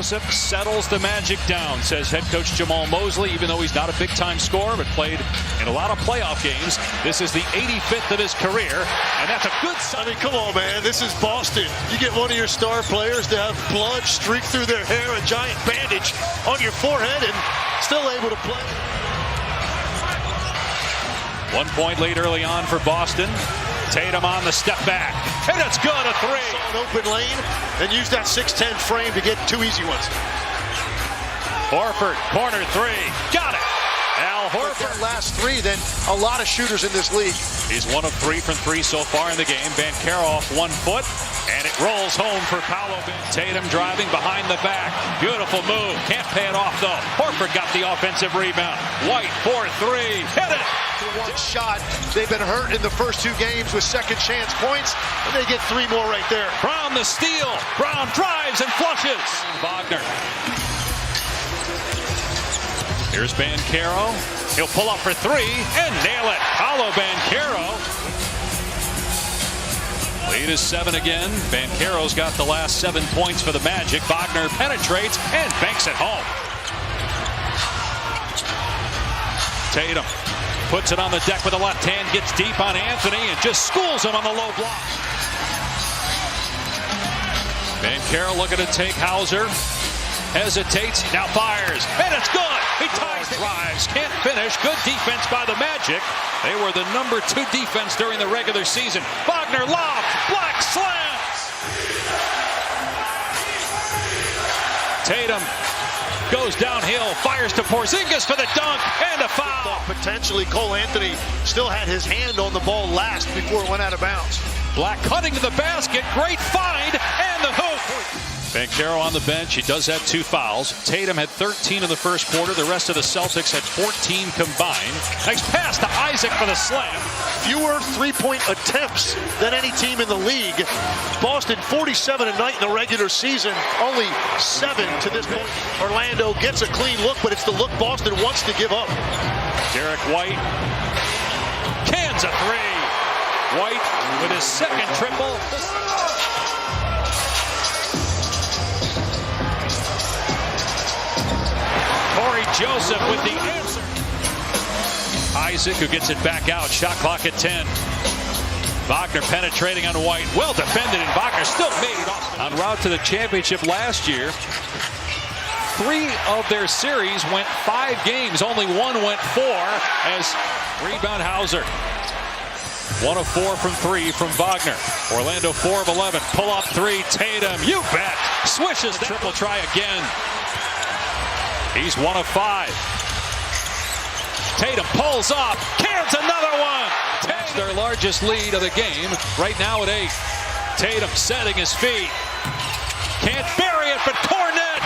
Joseph settles the Magic down, says head coach Jamal Mosley, even though he's not a big-time scorer, but played in a lot of playoff games. This is the 85th of his career, and that's a good sign. I mean, come on, man. This is Boston. You get one of your star players to have blood streak through their hair, a giant bandage on your forehead, and still able to play. 1 point lead early on for Boston. Tatum on the step back, and it's good, a three. Saw an open lane and use that 6'10" frame to get two easy ones. Horford, corner three, got it. Al Horford. That last three, then a lot of shooters in this league. He's 1 of 3 from 3 so far in the game. Banchero off 1 foot, and it rolls home for Paolo. Tatum driving behind the back. Beautiful move. Can't pay it off, though. Horford got the offensive rebound. White, 4-3. Hit it. One shot. They've been hurt in the first 2 games with second chance points, and they get 3 more right there. Brown the steal. Brown drives and flushes. Wagner. Here's Banchero. He'll pull up for 3 and nail it. Paolo Banchero. Lead is 7 again. Banchero's got the last 7 points for the Magic. Wagner penetrates and banks it home. Tatum puts it on the deck with the left hand, gets deep on Anthony and just schools him on the low block. Banchero looking to take Hauser. Hesitates, now fires, and it's good. He ties, drives, can't finish. Good defense by the Magic. They were the number 2 defense during the regular season. Wagner lob, Black slams. Tatum goes downhill, fires to Porzingis for the dunk, and a foul. Potentially, Cole Anthony still had his hand on the ball last before it went out of bounds. Black cutting to the basket, great find, and the hoop. Banchero on the bench. He does have 2 fouls. Tatum had 13 in the first quarter. The rest of the Celtics had 14 combined. Nice pass to Isaac for the slam. Fewer three-point attempts than any team in the league. Boston 47 a night in the regular season. Only 7 to this point. Orlando gets a clean look, but it's the look Boston wants to give up. Derek White cans a 3. White with his second triple. Joseph with the answer. Isaac, who gets it back out. Shot clock at 10. Wagner penetrating on White. Well defended, and Wagner still made off. En route to the championship last year, 3 of their series went 5 games. Only 1 went 4 as rebound Hauser. 1 of 4 from 3 from Wagner. Orlando 4 of 11. Pull up 3. Tatum, you bet. Swishes the triple try again. He's 1 of 5. Tatum pulls up, cans another one. That's their largest lead of the game, right now at 8. Tatum setting his feet. Can't bury it, but Cornet.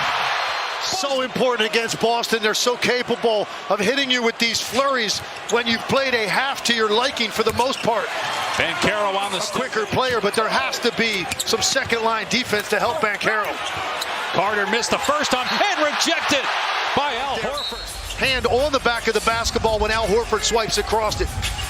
So important against Boston. They're so capable of hitting you with these flurries when you've played a half to your liking for the most part. Banchero on the quicker player, but there has to be some second-line defense to help Banchero. Carter missed the first time and rejected by Al Horford. Hand on the back of the basketball when Al Horford swipes across it.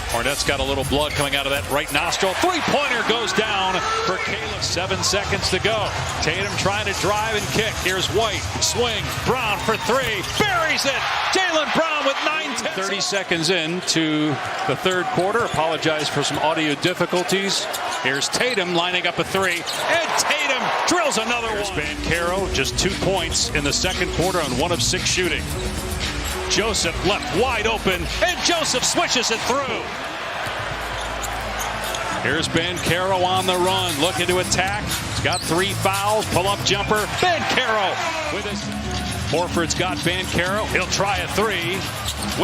Cornette's got a little blood coming out of that right nostril. 3-pointer goes down for Caleb. 7 seconds to go. Tatum trying to drive and kick. Here's White. Swing. Brown for 3. Buries it. Jaylen Brown with 9-10. 30 seconds into the third quarter. Apologize for some audio difficulties. Here's Tatum lining up a 3. And Tatum drills another one. Here's Banchero, just 2 points in the second quarter on 1 of 6 shooting. Joseph left wide open, and Joseph swishes it through. Here's Banchero on the run, looking to attack. He's got 3 fouls, pull-up jumper. Banchero with his... Horford's got Banchero. He'll try a 3.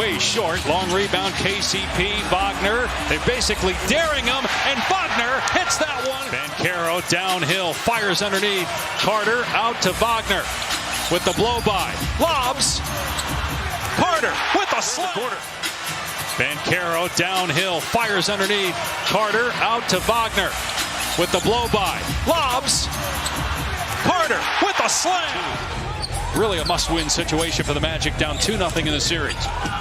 Way short. Long rebound, KCP, Wagner. They're basically daring him, and Wagner hits that one. Banchero downhill, fires underneath. Carter out to Wagner with the blow-by. Lobs. Carter with a slam. Banchero downhill, fires underneath. Carter out to Wagner with the blow-by. Lobs. Carter with a slam. Really a must-win situation for the Magic, down 2-0 in the series.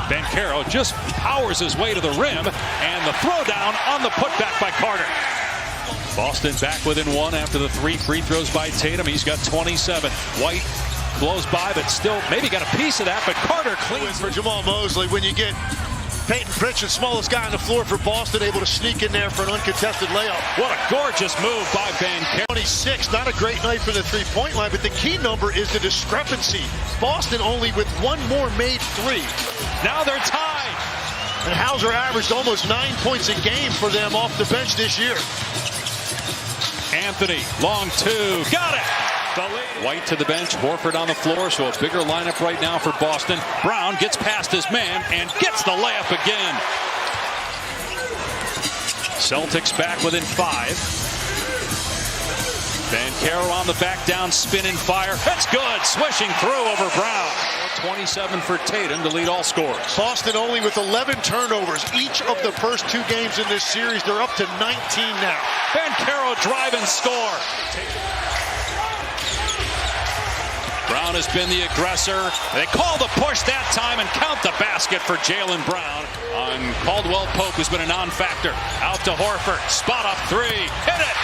Banchero just powers his way to the rim, and the throwdown on the putback by Carter. Boston back within 1 after the 3 free throws by Tatum. He's got 27. White blows by, but still maybe got a piece of that. But Carter cleans for Jamal Mosley. When you get Peyton Pritchard, smallest guy on the floor for Boston, able to sneak in there for an uncontested layup. What a gorgeous move by Banchero. 26, not a great night for the three-point line, but the key number is the discrepancy. Boston only with one more made three. Now they're tied. And Hauser averaged almost 9 points a game for them off the bench this year. Anthony, long two, got it. White to the bench, Horford on the floor, so a bigger lineup right now for Boston. Brown gets past his man and gets the layup again. Celtics back within 5. Banchero on the back down, spin and fire. That's good, swishing through over Brown. 27 for Tatum to lead all scorers. Boston only with 11 turnovers each of the first 2 games in this series. They're up to 19 now. Banchero drive and score. Brown has been the aggressor. They call the push that time and count the basket for Jaylen Brown on Caldwell Pope, who's been a non-factor. Out to Horford, spot up 3, hit it.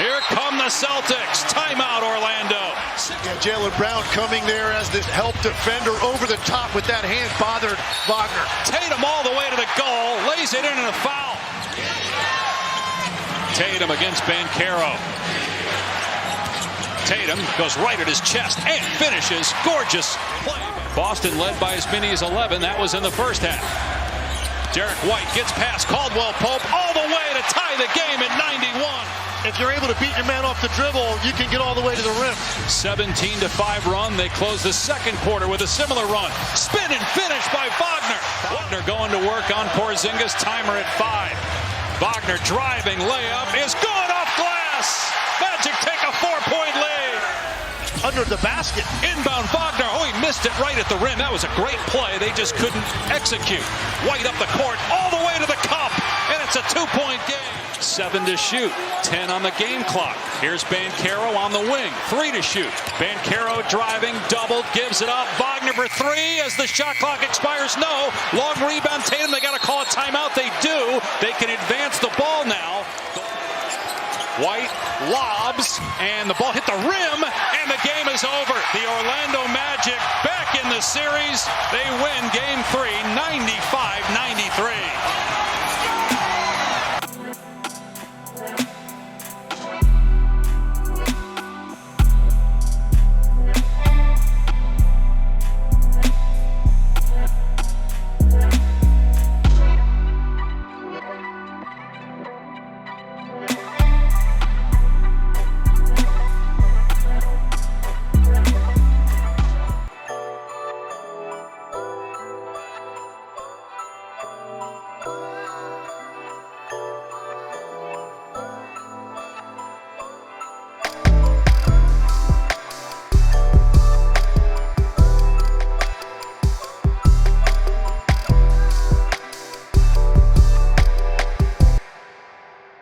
Here come the Celtics. Timeout, Orlando. Yeah, Jaylen Brown coming there as the help defender over the top with that hand bothered Wagner. Tatum all the way to the goal, lays it in and a foul. Tatum against Banchero. Tatum goes right at his chest and finishes. Gorgeous play. Boston led by as many as 11. That was in the first half. Derek White gets past Caldwell Pope all the way to tie the game at 91. If you're able to beat your man off the dribble, you can get all the way to the rim. 17-5 run. They close the second quarter with a similar run. Spin and finish by Wagner. Wagner going to work on Porzingis. Timer at 5. Wagner driving layup is good off glass. Magic take a 4-point lead. Under the basket. Inbound Wagner. Oh, he missed it right at the rim. That was a great play. They just couldn't execute. White up the court all the way to the cup. And it's a 2-point game. 7 to shoot. 10 on the game clock. Here's Banchero on the wing. 3 to shoot. Banchero driving, doubled, gives it up. Wagner for 3 as the shot clock expires. No. Long rebound. Tatum, they got to call a timeout. They do. They can advance the ball now. White lobs, and the ball hit the rim, and the game is over. The Orlando Magic back in the series. They win Game 3, 95-93.